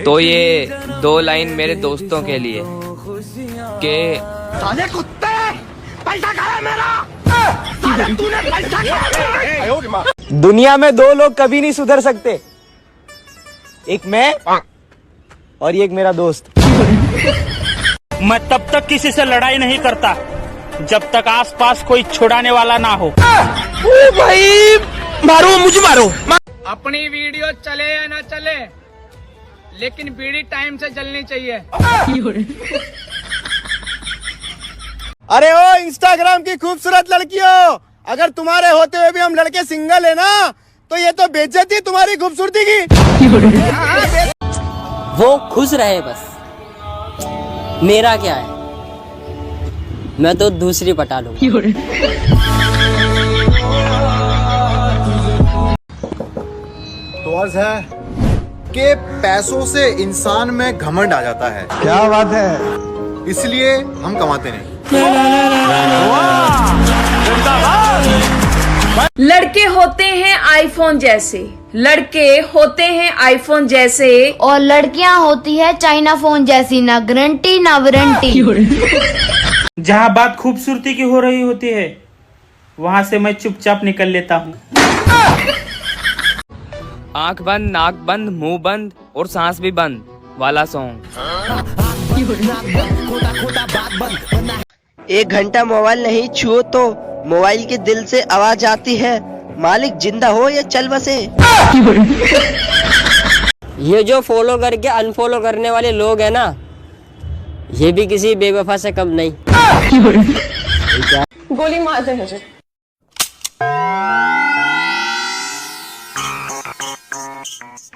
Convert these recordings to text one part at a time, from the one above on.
तो ये 2 लाइन मेरे दोस्तों के लिए के साले कुत्ते, पैसा खाया मेरा, साले तूने पैसा खाया। दुनिया में 2 लोग कभी नहीं सुधर सकते, एक मैं और एक मेरा दोस्त। मैं तब तक किसी से लड़ाई नहीं करता जब तक आसपास कोई छुड़ाने वाला ना हो। ओ भाई मारो, मुझे मारो। अपनी वीडियो चले या ना चले, लेकिन बीड़ी टाइम से जलनी चाहिए। अरे ओ इंस्टाग्राम की खूबसूरत लड़कियों, अगर तुम्हारे होते हुए भी हम लड़के सिंगल है ना, तो ये तो बेइज्जती तुम्हारी खूबसूरती की। वो खुश रहे बस, मेरा क्या है, मैं तो दूसरी पटा लूंगा। तो अर्ज है कि पैसों से इंसान में घमंड आ जाता है। क्या बात है। इसलिए हम कमाते नहीं। लड़के होते हैं आईफोन जैसे, लड़के होते हैं आईफोन जैसे, और लड़कियां होती है चाइना फोन जैसी, ना गारंटी ना वारंटी। जहाँ बात खूबसूरती की हो रही होती है, वहाँ से मैं चुपचाप निकल लेता हूँ। आंख बंद, नाक बंद, मुंह बंद और सांस भी बंद वाला सॉन्ग। 1 घंटा मोबाइल नहीं छुओ तो मोबाइल के दिल से आवाज आती है, मालिक जिंदा हो या चल बसे। ये जो फॉलो करके अनफॉलो करने वाले लोग हैं ना, ये भी किसी बेवफा से कम नहीं। गोली मार दे मुझे।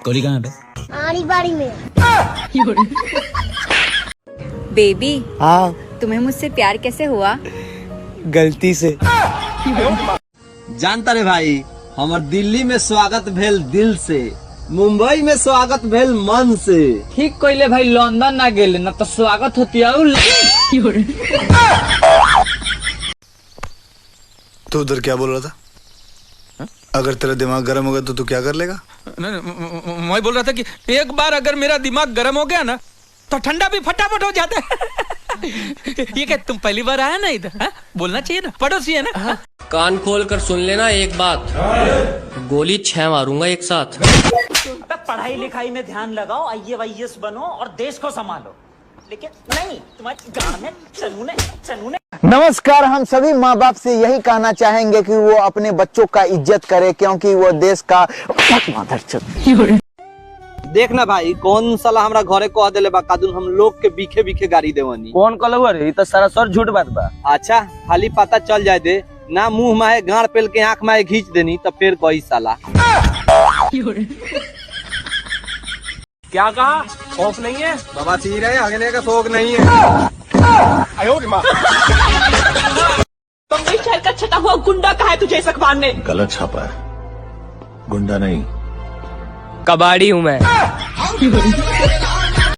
गोली कहाँ पे? आड़ी बाड़ी में। बेबी, हाँ तुम्हें मुझसे प्यार कैसे हुआ? गलती से। जानता रे भाई, हमार दिल्ली में स्वागत भेल दिल से, मुंबई में स्वागत भेल मन से। ठीक कोइले भाई, लंदन ना गेले ना तो स्वागत होती है। तू उधर क्या बोल रहा था? अगर तेरा दिमाग गर्म होगा तो तू क्या कर लेगा? मैं बोल रहा था कि एक बार अगर मेरा दिमाग गर्म हो गया ना, तो ठंडा भी फटाफट हो जाता है। ये क्या तुम पहली बार आया ना इधर? बोलना चाहिए ना, पड़ोसी है ना। कान खोल कर सुन लेना एक बात, गोली 6 मारूंगा एक साथ। पढ़ाई लिखाई में ध्यान लगाओ, IAS बनो और देश को संभालो, लेकिन नहीं तुम्हारे गाँव में चनूने। नमस्कार, हम सभी माँ बाप से यही कहना चाहेंगे कि वो अपने बच्चों का इज्जत करे, क्योंकि वो देश का देखना भाई, कौन साला हमरा घरे कह देले बा कादुन हम लोग के बीखे बीखे गाड़ी देवनी। कौन कलवा रे? तो सरासर झूठ बात बा। अच्छा खाली पता चल जाए दे ना, मुंह माहे गाड़ पेल के आंख माहे घींच देनी तो फिर कोई साला। क्या कहा? खौफ नहीं है बाबा सी रहे, अगले का शौक नहीं है। बम्बई शहर का छटा हुआ गुंडा कहा है तुझे इस अखबार ने? गलत छापा है, गुंडा नहीं। कबाड़ी हूँ मैं।